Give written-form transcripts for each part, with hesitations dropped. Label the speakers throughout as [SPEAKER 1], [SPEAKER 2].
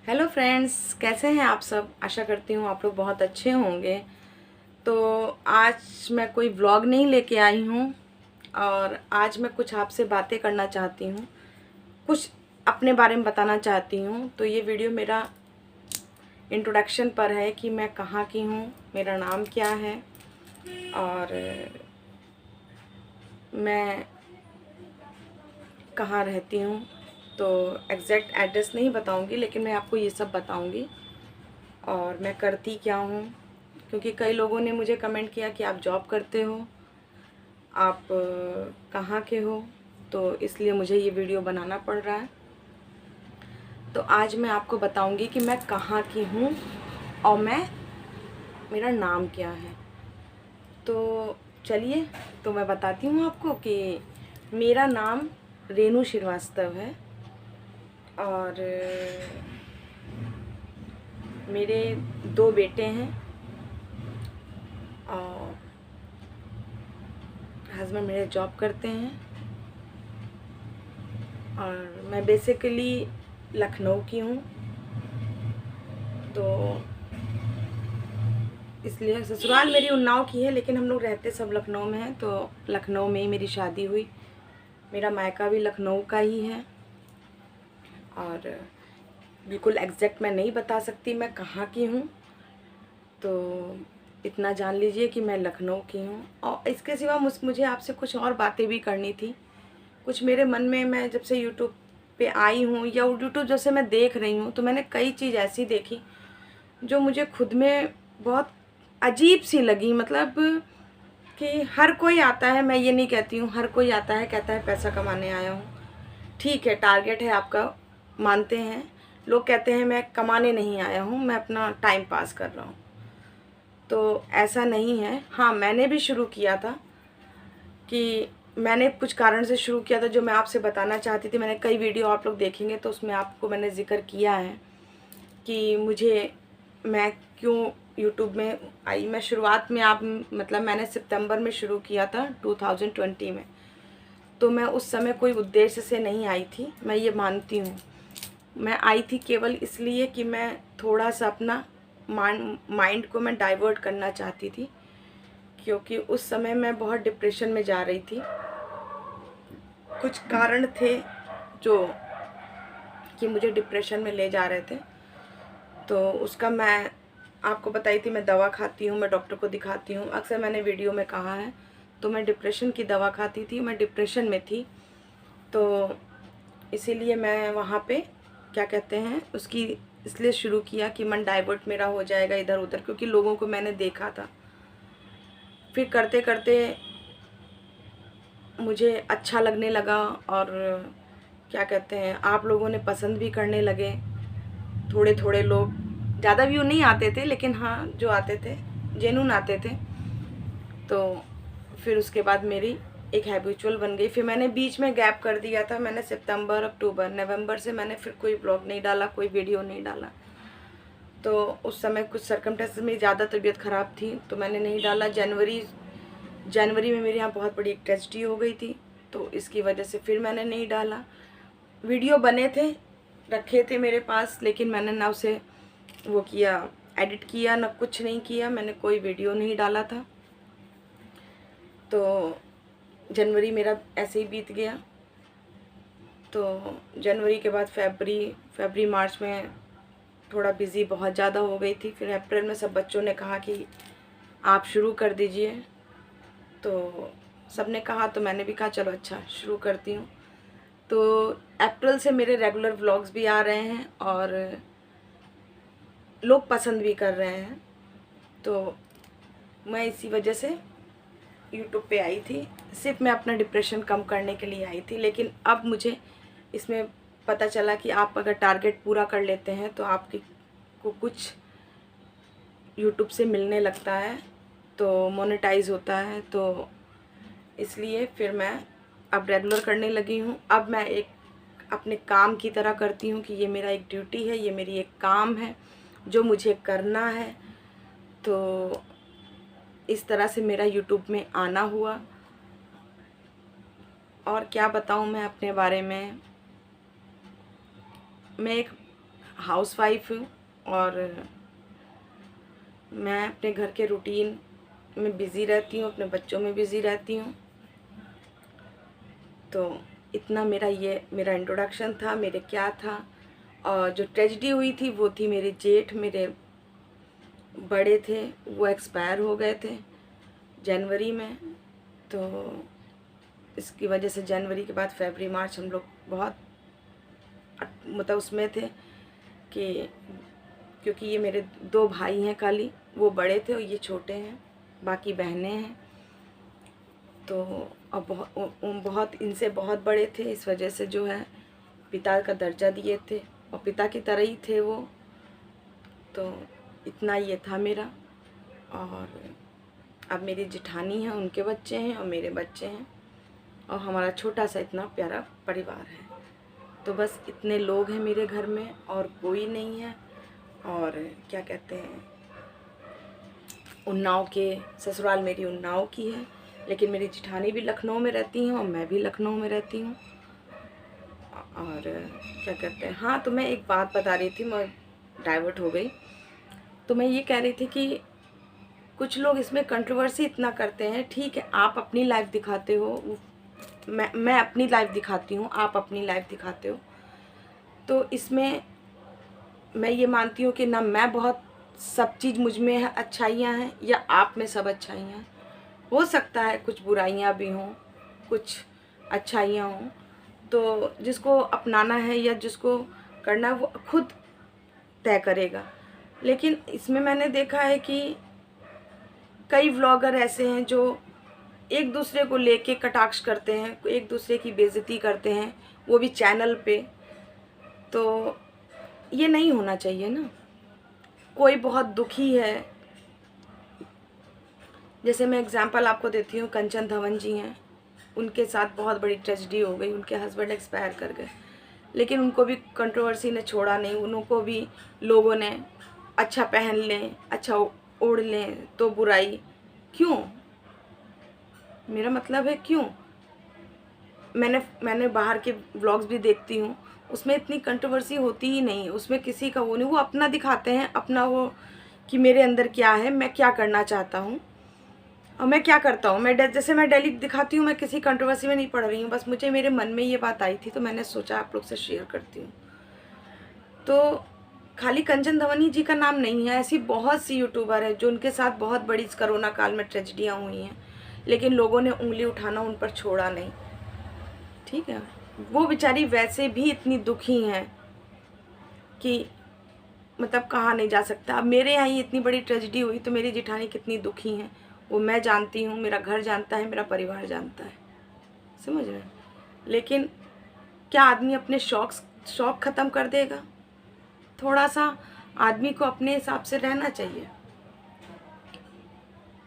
[SPEAKER 1] Hello friends, कैसे हैं आप सब। आशा करती हूँ आप लोग बहुत अच्छे होंगे। तो आज मैं कोई व्लॉग नहीं लेके आई हूँ और आज मैं कुछ आपसे बातें करना चाहती हूँ, कुछ अपने बारे में बताना चाहती हूँ। तो ये वीडियो मेरा इंट्रोडक्शन पर है कि मैं कहाँ की हूँ, मेरा नाम क्या है और मैं कहाँ रहती हूँ। तो एग्जैक्ट एड्रेस नहीं बताऊँगी, लेकिन मैं आपको ये सब बताऊँगी और मैं करती क्या हूँ। क्योंकि कई लोगों ने मुझे कमेंट किया कि आप जॉब करते हो, आप कहाँ के हो, तो इसलिए मुझे ये वीडियो बनाना पड़ रहा है। तो आज मैं आपको बताऊंगी कि मैं कहाँ की हूँ और मेरा नाम क्या है। तो चलिए, तो मैं बताती हूँ आपको कि मेरा नाम रेनू श्रीवास्तव है और मेरे 2 बेटे हैं और हस्बैंड मेरे जॉब करते हैं और मैं बेसिकली लखनऊ की हूँ। तो इसलिए ससुराल मेरी उन्नाव की है, लेकिन हम लोग रहते सब लखनऊ में हैं। तो लखनऊ में ही मेरी शादी हुई। मेरा मायका भी लखनऊ का ही है और बिल्कुल एग्जैक्ट मैं नहीं बता सकती मैं कहाँ की हूँ। तो इतना जान लीजिए कि मैं लखनऊ की हूँ। और इसके सिवा मुझे आपसे कुछ और बातें भी करनी थी। कुछ मेरे मन में, मैं जब से यूट्यूब पे आई हूँ या यूट्यूब जब से मैं देख रही हूँ, तो मैंने कई चीज़ ऐसी देखी जो मुझे खुद में बहुत अजीब सी लगी। मतलब कि हर कोई आता है, मैं ये नहीं कहती हूँ, हर कोई आता है कहता है पैसा कमाने आया हूँ। ठीक है, टारगेट है आपका, मानते हैं। लोग कहते हैं मैं कमाने नहीं आया हूँ, मैं अपना टाइम पास कर रहा हूँ। तो ऐसा नहीं है। हाँ, मैंने भी शुरू किया था कि मैंने कुछ कारण से शुरू किया था जो मैं आपसे बताना चाहती थी। मैंने कई वीडियो आप लोग देखेंगे तो उसमें आपको मैंने ज़िक्र किया है कि मैं क्यों यूट्यूब में आई। मैं शुरुआत में, आप मतलब मैंने सितंबर में शुरू किया था 2020 में। तो मैं उस समय कोई उद्देश्य से नहीं आई थी, मैं ये मानती हूँ। मैं आई थी केवल इसलिए कि मैं थोड़ा सा अपना माइंड को मैं डाइवर्ट करना चाहती थी, क्योंकि उस समय मैं बहुत डिप्रेशन में जा रही थी। कुछ कारण थे जो कि मुझे डिप्रेशन में ले जा रहे थे। तो उसका मैं आपको बताई थी, मैं दवा खाती हूँ, मैं डॉक्टर को दिखाती हूँ, अक्सर मैंने वीडियो में कहा है। तो मैं डिप्रेशन की दवा खाती थी, मैं डिप्रेशन में थी। तो इसीलिए मैं वहाँ पे क्या कहते हैं उसकी इसलिए शुरू किया कि मन डाइवर्ट मेरा हो जाएगा इधर उधर, क्योंकि लोगों को मैंने देखा था। फिर करते करते मुझे अच्छा लगने लगा और क्या कहते हैं, आप लोगों ने पसंद भी करने लगे। थोड़े थोड़े लोग, ज़्यादा व्यू नहीं आते थे, लेकिन हाँ जो आते थे जेन्युइन आते थे। तो फिर उसके बाद मेरी एक हैबिचुअल बन गई। फिर मैंने बीच में गैप कर दिया था। मैंने सितंबर, अक्टूबर, नवंबर से मैंने फिर कोई ब्लॉग नहीं डाला, कोई वीडियो नहीं डाला। तो उस समय कुछ सर्कमस्टेंसेस में ज़्यादा तबीयत ख़राब थी तो मैंने नहीं डाला। जनवरी में मेरे यहाँ बहुत बड़ी एक ट्रेजेडी हो गई थी, तो इसकी वजह से फिर मैंने नहीं डाला। वीडियो बने थे, रखे थे मेरे पास, लेकिन मैंने ना उसे वो किया, एडिट किया, ना कुछ नहीं किया। मैंने कोई वीडियो नहीं डाला था। तो जनवरी मेरा ऐसे ही बीत गया। तो जनवरी के बाद फरवरी मार्च में थोड़ा बिज़ी बहुत ज़्यादा हो गई थी। फिर अप्रैल में सब बच्चों ने कहा कि आप शुरू कर दीजिए। तो सब ने कहा तो मैंने भी कहा चलो अच्छा शुरू करती हूँ। तो अप्रैल से मेरे रेगुलर व्लॉग्स भी आ रहे हैं और लोग पसंद भी कर रहे हैं। तो मैं इसी वजह से यूट्यूब पे आई थी। सिर्फ मैं अपना डिप्रेशन कम करने के लिए आई थी। लेकिन अब मुझे इसमें पता चला कि आप अगर टारगेट पूरा कर लेते हैं तो आपकी को कुछ यूट्यूब से मिलने लगता है, तो मोनेटाइज होता है। तो इसलिए फिर मैं अब रेगुलर करने लगी हूँ। अब मैं एक अपने काम की तरह करती हूँ कि ये मेरा एक ड्यूटी है, ये मेरी एक काम है जो मुझे करना है। तो इस तरह से मेरा यूट्यूब में आना हुआ। और क्या बताऊँ मैं अपने बारे में। मैं एक हाउसवाइफ हूँ और मैं अपने घर के रूटीन में बिज़ी रहती हूँ, अपने बच्चों में बिज़ी रहती हूँ। तो इतना मेरा इंट्रोडक्शन था, मेरे क्या था। और जो ट्रेजेडी हुई थी वो थी मेरे जेठ, मेरे बड़े थे, वो एक्सपायर हो गए थे जनवरी में। तो इसकी वजह से जनवरी के बाद फरवरी मार्च हम लोग बहुत मतलब उसमें थे कि क्योंकि ये मेरे 2 भाई हैं खाली, वो बड़े थे और ये छोटे हैं, बाकी बहनें हैं। तो अब बहुत इनसे बहुत बड़े थे, इस वजह से जो है पिता का दर्जा दिए थे और पिता की तरह ही थे वो। तो इतना ये था मेरा। और अब मेरी जेठानी है, उनके बच्चे हैं और मेरे बच्चे हैं और हमारा छोटा सा इतना प्यारा परिवार है। तो बस इतने लोग हैं मेरे घर में और कोई नहीं है। और क्या कहते हैं, उन्नाव के ससुराल मेरी उन्नाव की है, लेकिन मेरी जेठानी भी लखनऊ में रहती हैं और मैं भी लखनऊ में रहती हूँ। और क्या कहते हैं, हाँ, तो मैं एक बात बता रही थी, मैं डाइवर्ट हो गई। तो मैं ये कह रही थी कि कुछ लोग इसमें कंट्रोवर्सी इतना करते हैं। ठीक है, आप अपनी लाइफ दिखाते हो, मैं अपनी लाइफ दिखाती हूँ, आप अपनी लाइफ दिखाते हो। तो इसमें मैं ये मानती हूँ कि ना मैं बहुत सब चीज़ मुझ में अच्छाइयाँ हैं या आप में सब अच्छाइयाँ हैं। हो सकता है कुछ बुराइयाँ भी हों, कुछ अच्छाइयाँ हों। तो जिसको अपनाना है या जिसको करना है वो खुद तय करेगा। लेकिन इसमें मैंने देखा है कि कई व्लॉगर ऐसे हैं जो एक दूसरे को लेके कटाक्ष करते हैं, एक दूसरे की बेइज्जती करते हैं, वो भी चैनल पे। तो ये नहीं होना चाहिए ना। कोई बहुत दुखी है, जैसे मैं एग्जांपल आपको देती हूँ, कंचन धवन जी हैं, उनके साथ बहुत बड़ी ट्रेजेडी हो गई, उनके हस्बैंड एक्सपायर कर गए, लेकिन उनको भी कंट्रोवर्सी ने छोड़ा नहीं। उनको भी लोगों ने अच्छा पहन लें, अच्छा ओढ़ लें तो बुराई क्यों? मेरा मतलब है क्यों? मैंने बाहर के व्लॉग्स भी देखती हूँ, उसमें इतनी कंट्रोवर्सी होती ही नहीं है। उसमें किसी का वो नहीं, वो अपना दिखाते हैं, अपना वो कि मेरे अंदर क्या है, मैं क्या करना चाहता हूँ और मैं क्या करता हूँ। जैसे मैं डेली दिखाती हूँ, मैं किसी कंट्रोवर्सी में नहीं पड़ रही हूँ, बस मुझे मेरे मन में ये बात आई थी तो मैंने सोचा आप लोग से शेयर करती हूँ। तो खाली कंचन धवनी जी का नाम नहीं है, ऐसी बहुत सी यूट्यूबर है जो उनके साथ बहुत बड़ी इस कोरोना काल में ट्रेजेडियाँ हुई हैं, लेकिन लोगों ने उंगली उठाना उन पर छोड़ा नहीं। ठीक है, वो बेचारी वैसे भी इतनी दुखी हैं कि मतलब कहा नहीं जा सकता। अब मेरे यहाँ ही इतनी बड़ी ट्रेजेडी हुई तो मेरी जेठानी कितनी दुखी हैं वो मैं जानती हूँ, मेरा घर जानता है, मेरा परिवार जानता है, समझ रहे हैं। लेकिन क्या आदमी अपने शौक ख़त्म कर देगा? थोड़ा सा आदमी को अपने हिसाब से रहना चाहिए,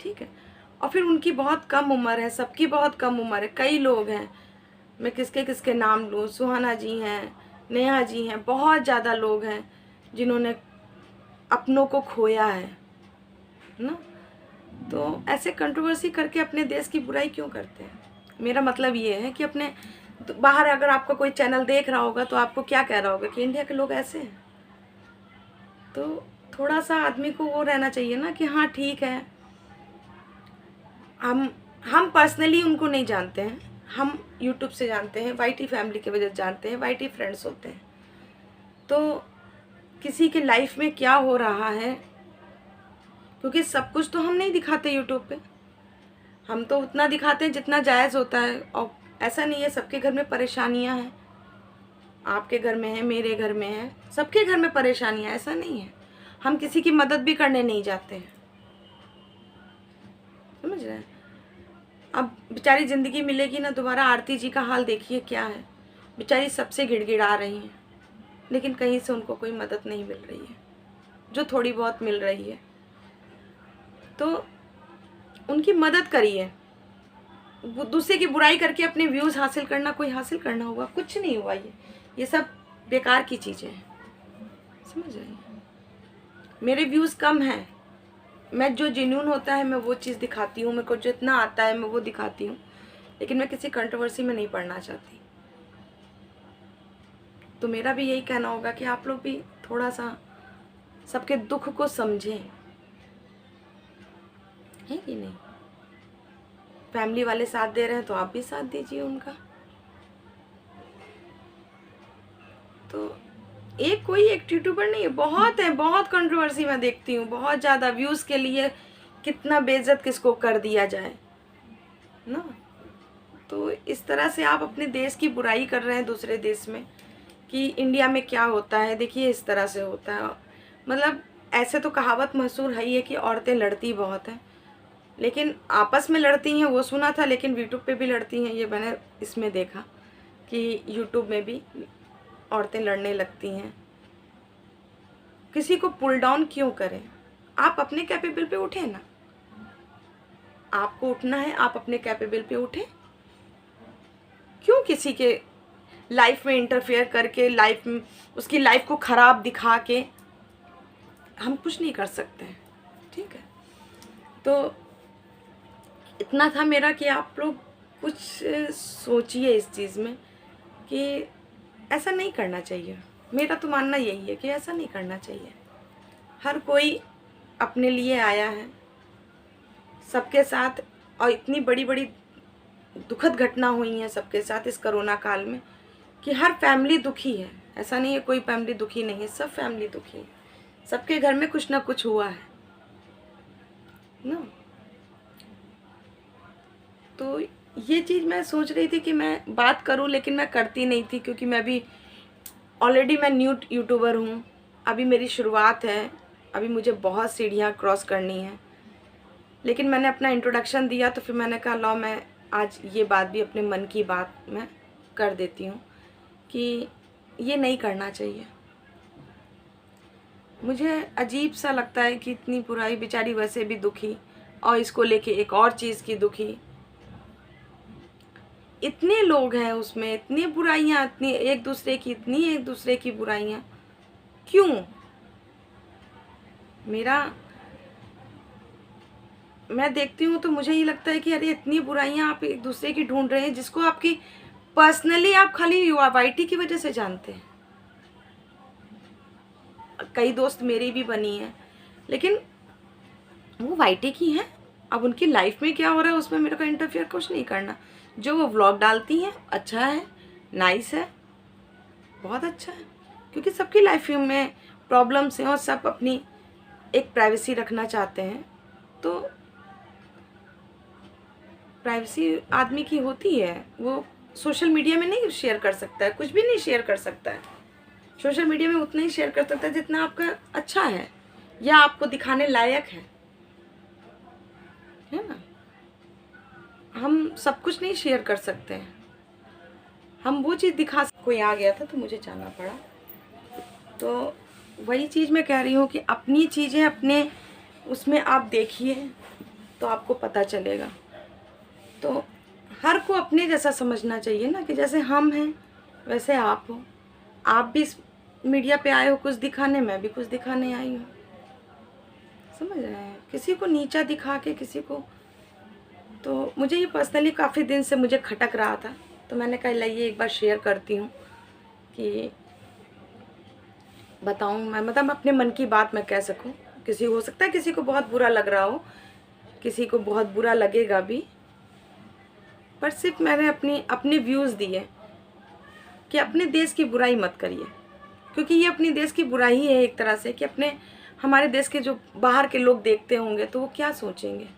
[SPEAKER 1] ठीक है। और फिर उनकी बहुत कम उम्र है, सबकी बहुत कम उम्र है। कई लोग हैं, मैं किसके किसके नाम लूँ, सुहाना जी हैं, नेहा जी हैं, बहुत ज़्यादा लोग हैं जिन्होंने अपनों को खोया है ना। तो ऐसे कंट्रोवर्सी करके अपने देश की बुराई क्यों करते हैं? मेरा मतलब ये है कि अपने तो बाहर अगर आपका कोई चैनल देख रहा होगा तो आपको क्या कह रहा होगा कि इंडिया के लोग ऐसे हैं। तो थोड़ा सा आदमी को वो रहना चाहिए ना कि हाँ ठीक है, हम पर्सनली उनको नहीं जानते हैं, हम यूट्यूब से जानते हैं, वाईटी फैमिली की वजह से जानते हैं, वाईटी फ्रेंड्स होते हैं। तो किसी के लाइफ में क्या हो रहा है, क्योंकि सब कुछ तो हम नहीं दिखाते यूट्यूब पे, हम तो उतना दिखाते हैं जितना जायज़ होता है। और ऐसा नहीं है, सबके घर में परेशानियां हैं, आपके घर में है, मेरे घर में है, सबके घर में परेशानियां, ऐसा नहीं है। हम किसी की मदद भी करने नहीं जाते हैं, समझ रहे हैं। अब बेचारी ज़िंदगी मिलेगी ना दोबारा। आरती जी का हाल देखिए क्या है, बेचारी सबसे गिड़गिड़ा रही हैं, लेकिन कहीं से उनको कोई मदद नहीं मिल रही है। जो थोड़ी बहुत मिल रही है तो उनकी मदद करिए। दूसरे की बुराई करके अपने व्यूज़ हासिल करना, कोई हासिल करना हुआ? कुछ नहीं हुआ। ये सब बेकार की चीज़ें हैं, समझ रहे हैं। मेरे व्यूज़ कम हैं, मैं जो जेन्युइन होता है मैं वो चीज़ दिखाती हूँ, मेरे को जितना आता है मैं वो दिखाती हूँ, लेकिन मैं किसी कंट्रोवर्सी में नहीं पड़ना चाहती। तो मेरा भी यही कहना होगा कि आप लोग भी थोड़ा सा सबके दुख को समझें, है कि नहीं। फैमिली वाले साथ दे रहे हैं तो आप भी साथ दीजिए उनका। तो एक यूट्यूबर नहीं है, बहुत है, बहुत कंट्रोवर्सी मैं देखती हूँ, बहुत ज़्यादा व्यूज़ के लिए कितना बेइज्जत किसको कर दिया जाए ना। तो इस तरह से आप अपने देश की बुराई कर रहे हैं दूसरे देश में कि इंडिया में क्या होता है, देखिए इस तरह से होता है। मतलब ऐसे तो कहावत मशहूर है ही है कि औरतें लड़ती बहुत हैं, लेकिन आपस में लड़ती हैं वो सुना था, लेकिन यूट्यूब पे भी लड़ती हैं ये मैंने इसमें देखा कि यूट्यूब में भी औरतें लड़ने लगती हैं। किसी को पुल डाउन क्यों करें, आप अपने कैपेबल पे उठें ना। आपको उठना है, आप अपने कैपेबल पे उठें। क्यों किसी के लाइफ में इंटरफेयर करके लाइफ में उसकी लाइफ को ख़राब दिखा के हम कुछ नहीं कर सकते हैं, ठीक है। तो इतना था मेरा कि आप लोग कुछ सोचिए इस चीज़ में कि ऐसा नहीं करना चाहिए। मेरा तो मानना यही है कि ऐसा नहीं करना चाहिए। हर कोई अपने लिए आया है सबके साथ, और इतनी बड़ी बड़ी दुखद घटना हुई है सबके साथ इस कोरोना काल में कि हर फैमिली दुखी है। ऐसा नहीं है कोई फैमिली दुखी नहीं है, सब फैमिली दुखी है, सबके घर में कुछ ना कुछ हुआ है ना। तो ये चीज़ मैं सोच रही थी कि मैं बात करूं, लेकिन मैं करती नहीं थी क्योंकि मैं भी ऑलरेडी मैं न्यू यूट्यूबर हूं, अभी मेरी शुरुआत है, अभी मुझे बहुत सीढ़ियां क्रॉस करनी है। लेकिन मैंने अपना इंट्रोडक्शन दिया तो फिर मैंने कहा लो मैं आज ये बात भी अपने मन की बात मैं कर देती हूँ कि ये नहीं करना चाहिए। मुझे अजीब सा लगता है कि इतनी बुराई, बेचारी वैसे भी दुखी और इसको लेके एक और चीज़ की दुखी। इतने लोग हैं उसमें, इतनी बुराइयाँ, इतनी एक दूसरे की बुराइयाँ क्यों। मैं देखती हूँ तो मुझे ये लगता है कि अरे इतनी बुराइयाँ आप एक दूसरे की ढूंढ रहे हैं जिसको आपकी पर्सनली आप खाली वाईटी की वजह से जानते हैं। कई दोस्त मेरी भी बनी हैं, लेकिन वो वाईटी की हैं। अब उनकी लाइफ में क्या हो रहा है उसमें मेरे को इंटरफेयर कुछ नहीं करना। जो वो व्लॉग डालती हैं अच्छा है, नाइस है, बहुत अच्छा है, क्योंकि सबकी लाइफ में प्रॉब्लम्स हैं और सब अपनी एक प्राइवेसी रखना चाहते हैं। तो प्राइवेसी आदमी की होती है, वो सोशल मीडिया में नहीं शेयर कर सकता है, कुछ भी नहीं शेयर कर सकता है। सोशल मीडिया में उतना ही शेयर कर सकता है जितना आपका अच्छा है या आपको दिखाने लायक है ना। हम सब कुछ नहीं शेयर कर सकते हैं, हम वो चीज़ दिखा। कोई आ गया था तो मुझे जाना पड़ा। तो वही चीज़ मैं कह रही हूँ कि अपनी चीज़ें अपने उसमें आप देखिए तो आपको पता चलेगा। तो हर को अपने जैसा समझना चाहिए ना, कि जैसे हम हैं वैसे आप हो। आप भी मीडिया पे आए हो कुछ दिखाने, मैं भी कुछ दिखाने आई हूँ, समझ रहे हैं। किसी को नीचा दिखा के किसी को, तो मुझे ये पर्सनली काफ़ी दिन से मुझे खटक रहा था, तो मैंने कहा लाइए एक बार शेयर करती हूँ कि बताऊँ मैं, मतलब अपने मन की बात मैं कह सकूँ। किसी हो सकता है किसी को बहुत बुरा लग रहा हो, किसी को बहुत बुरा लगेगा भी, पर सिर्फ मैंने अपने व्यूज़ दिए कि अपने देश की बुराई मत करिए, क्योंकि ये अपनी देश की बुराई है एक तरह से, कि अपने हमारे देश के जो बाहर के लोग देखते होंगे तो वो क्या सोचेंगे।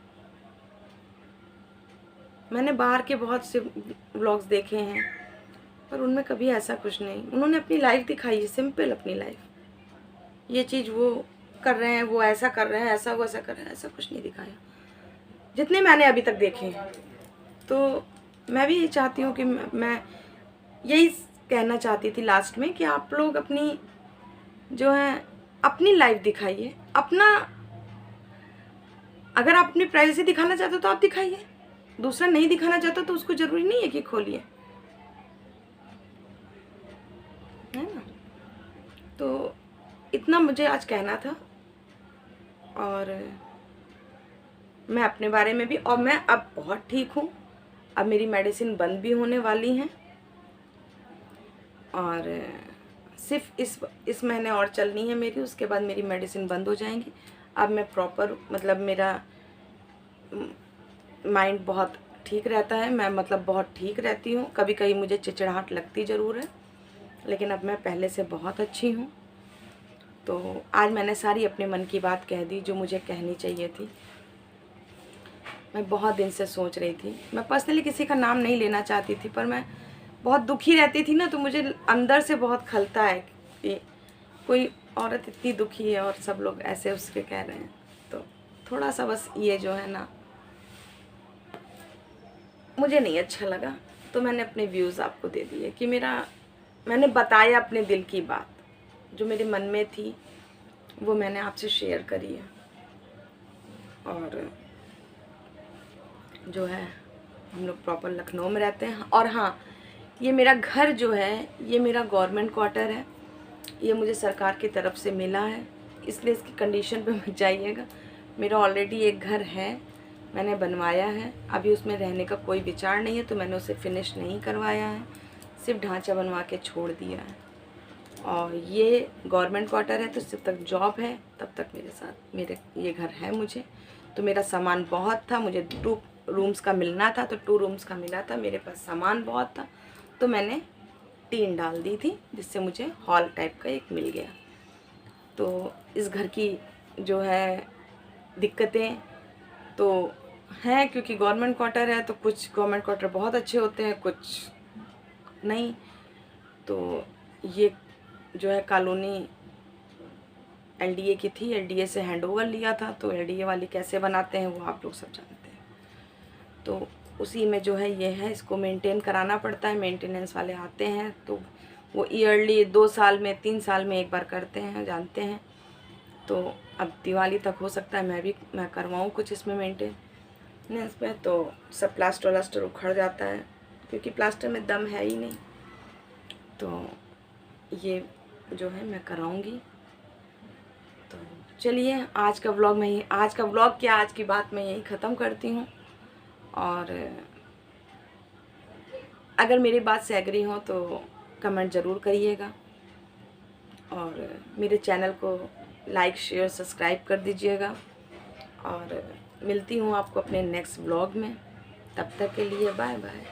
[SPEAKER 1] मैंने बाहर के बहुत से व्लॉग्स देखे हैं पर उनमें कभी ऐसा कुछ नहीं, उन्होंने अपनी लाइफ दिखाई है, सिंपल अपनी लाइफ। ये चीज़ वो कर रहे हैं, वो ऐसा कर रहे हैं, ऐसा वो ऐसा कर रहे हैं, ऐसा कुछ नहीं दिखाया जितने मैंने अभी तक देखे हैं। तो मैं भी ये चाहती हूँ कि मैं यही कहना चाहती थी लास्ट में कि आप लोग अपनी जो है अपनी लाइफ दिखाइए। अपना अगर आप अपनी प्राइवेसी दिखाना चाहते हो तो आप दिखाइए, दूसरा नहीं दिखाना चाहता तो उसको ज़रूरी नहीं है कि खोलिए, है ना। तो इतना मुझे आज कहना था। और मैं अपने बारे में भी, और मैं अब बहुत ठीक हूँ, अब मेरी मेडिसिन बंद भी होने वाली हैं और सिर्फ इस महीने और चलनी है मेरी, उसके बाद मेरी मेडिसिन बंद हो जाएंगी। अब मैं प्रॉपर मतलब मेरा माइंड बहुत ठीक रहता है, मैं मतलब बहुत ठीक रहती हूँ। कभी कभी मुझे चिड़चिड़ाहट लगती ज़रूर है, लेकिन अब मैं पहले से बहुत अच्छी हूँ। तो आज मैंने सारी अपने मन की बात कह दी जो मुझे कहनी चाहिए थी। मैं बहुत दिन से सोच रही थी, मैं पर्सनली किसी का नाम नहीं लेना चाहती थी, पर मैं बहुत दुखी रहती थी ना, तो मुझे अंदर से बहुत खलता है कि कोई औरत इतनी दुखी है और सब लोग ऐसे उसके कह रहे हैं। तो थोड़ा सा बस ये जो है ना, मुझे नहीं अच्छा लगा, तो मैंने अपने व्यूज़ आपको दे दिए कि मैंने बताया अपने दिल की बात जो मेरे मन में थी, वो मैंने आपसे शेयर करी है। और जो है हम लोग प्रॉपर लखनऊ में रहते हैं। और हाँ, ये मेरा घर जो है ये मेरा गवर्नमेंट क्वार्टर है, ये मुझे सरकार की तरफ से मिला है, इसलिए इसकी कंडीशन पे मत जाइएगा। मेरा ऑलरेडी एक घर है, मैंने बनवाया है, अभी उसमें रहने का कोई विचार नहीं है, तो मैंने उसे फिनिश नहीं करवाया है, सिर्फ ढांचा बनवा के छोड़ दिया है। और ये गवर्नमेंट क्वार्टर है, तो जब तक जॉब है तब तक मेरे साथ मेरे ये घर है मुझे। तो मेरा सामान बहुत था, मुझे 2 रूम्स का मिलना था, तो 2 रूम्स का मिला था, मेरे पास सामान बहुत था, तो मैंने टीन डाल दी थी, जिससे मुझे हॉल टाइप का एक मिल गया। तो इस घर की जो है दिक्कतें तो हैं, क्योंकि गवर्नमेंट क्वार्टर है, तो कुछ गवर्नमेंट क्वार्टर बहुत अच्छे होते हैं, कुछ नहीं। तो ये जो है कॉलोनी एलडीए की थी, एलडीए से हैंडओवर लिया था, तो एलडीए वाली कैसे बनाते हैं वो आप लोग सब जानते हैं। तो उसी में जो है ये है, इसको मेंटेन कराना पड़ता है, मेंटेनेंस वाले आते हैं, तो वो ईयरली 2 साल में 3 साल में एक बार करते हैं, जानते हैं। तो अब दिवाली तक हो सकता है मैं करवाऊँ कुछ इसमें मेंटेनेंस पे, तो सब प्लास्टर व्लास्टर उखड़ जाता है, क्योंकि प्लास्टर में दम है ही नहीं। तो ये जो है मैं कराऊंगी। तो चलिए, आज का व्लॉग क्या, आज की बात मैं यही ख़त्म करती हूँ। और अगर मेरी बात से एग्री हो तो कमेंट ज़रूर करिएगा, और मेरे चैनल को लाइक शेयर सब्सक्राइब कर दीजिएगा। और मिलती हूँ आपको अपने नेक्स्ट व्लॉग में, तब तक के लिए बाय बाय।